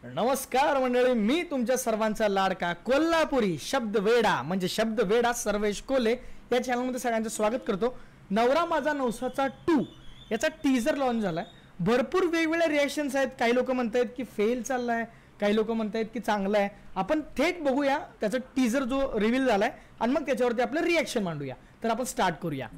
नमस्कार मंडळी, मी तुमच्या सर्वांचा लाडका कोल्हापुरी शब्द वेडा म्हणजे शब्द वेडा सर्वेश कोले या चॅनलमध्ये सगळ्यांचं स्वागत करतो। नवरा माझा नवसाचा 2 याचा टीजर लॉन्च झालाय। भरपूर वेगवेगळे रिएक्शन्स आहेत। काही लोक म्हणतात की फेल चाललाय, काही लोक म्हणतात की चांगला आहे। आपण थेट बघूया त्याचा टीजर जो रिव्हील झालाय आणि मग त्याच्यावरती आपलं रिएक्शन मांडूया। तर आपण स्टार्ट करूया।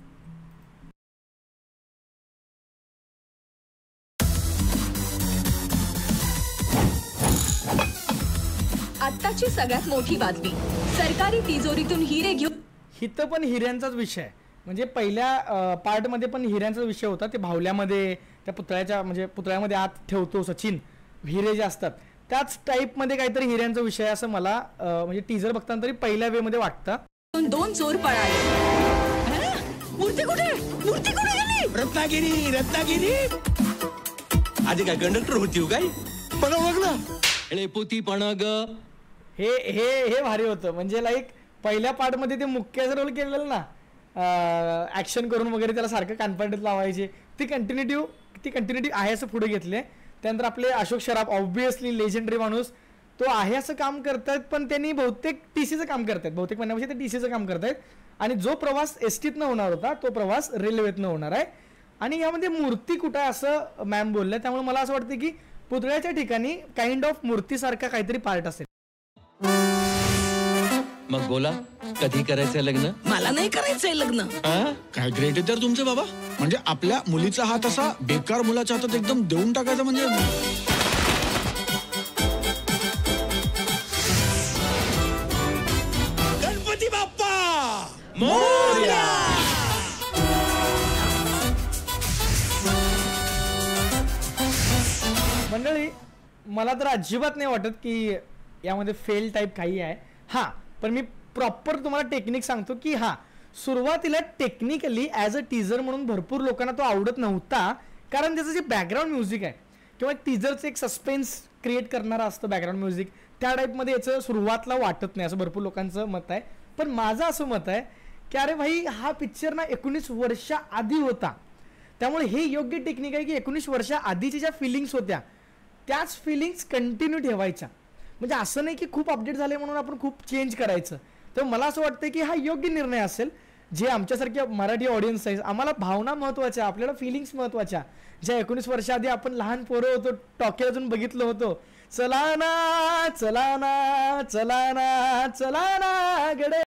आत्ताची सगळ्यात मोठी बातमी, सरकारी तिजोरीतून हिरे घेऊन हिथं पण हिऱ्यांचाच विषय म्हणजे पहिल्या पार्ट मध्ये पण हिऱ्यांचा विषय होता। ते भावल्यामध्ये त्या पुतळ्याच्या म्हणजे पुतळ्यामध्ये आत ठेवतो सचिन हिरे जे असतात त्याच टाइप मध्ये काहीतरी हिऱ्यांचा विषय असं मला म्हणजे टीजर बघताना तरी पहिल्या वे मध्ये वाटतं। 2 चोर पळाले। मूर्ती कुठे गेली? रत्नागिरी आधी काय कंडक्टर होती काय पण बघ ना अरे पोती पण ग हे हे हे भारी होतं। म्हणजे लाईक पहिल्या पार्ट मध्ये ते मुख्याचा रोल केलेलं ना ऍक्शन करून वगैरे त्याला सारखं कानपाड्यात लावायचे, ती कंटिन्युटी आहे असं पुढे घेतले। त्यानंतर आपले अशोक सराफ ऑब्विसली लेजेंडरी माणूस तो आहे असं काम करतात, पण त्यांनी बहुतेक टीसीचं काम करतात, बहुतेक म्हणण्यापेक्षा ते टीसीचं काम करतायत। आणि जो प्रवास एसटीतनं होणार होता तो प्रवास रेल्वेतनं होणार आहे। आणि यामध्ये मूर्ती कुठं आहे असं मॅम बोलल्या, त्यामुळे मला असं वाटतं की पुतळ्याच्या ठिकाणी काइंड ऑफ मूर्तीसारखा काहीतरी पार्ट असेल। मग बोला कधी करायचंय लग्न? मला नाही करायचंय लग्न। काय ग्रेट आहे तर तुमचे बाबा, म्हणजे आपल्या मुलीचा हात असा बेकार मुलाच्या हातात एकदम देऊन टाकायचा म्हणजे। गणपती बाप्पा मोरया। मंडळी मला तर अजिबात नाही वाटत की यामध्ये फेल टाइप काही आहे। हां, पण मी प्रॉपर तुम्हाला टेक्निक सांगतो की हां, सुरुवातीला टेक्निकली ॲज अ टीजर म्हणून भरपूर लोकांना तो आवडत नव्हता, कारण त्याचं जे बॅकग्राऊंड म्युझिक आहे किंवा टीजरचं एक सस्पेन्स क्रिएट करणारा असतं बॅकग्राऊंड म्युझिक, त्या टाईपमध्ये याचं सुरुवातला वाटत नाही असं भरपूर लोकांचं मत आहे। पण माझं असं मत आहे की अरे भाई, हा पिक्चर ना 19 वर्षा आधी होता, त्यामुळे हे योग्य टेक्निक आहे की 19 वर्षा आधीच्या ज्या फिलिंग्स होत्या त्याच फिलिंग्स कंटिन्यू ठेवायच्या। म्हणजे असं नाही की खूप अपडेट झाले म्हणून आपण खूप चेंज करायचं। तर मला असं वाटतं की हा योग्य निर्णय असेल। जे आमच्यासारख्या मराठी ऑडियन्स आहे, आम्हाला भावना महत्त्वाच्या, आपल्याला फिलिंग्स महत्त्वाच्या, ज्या 19 वर्षाआधी आपण लहान पोरं होतो, टॉकी अजून बघितलं होतं, चला ना चला ना चला ना चला ना गडे।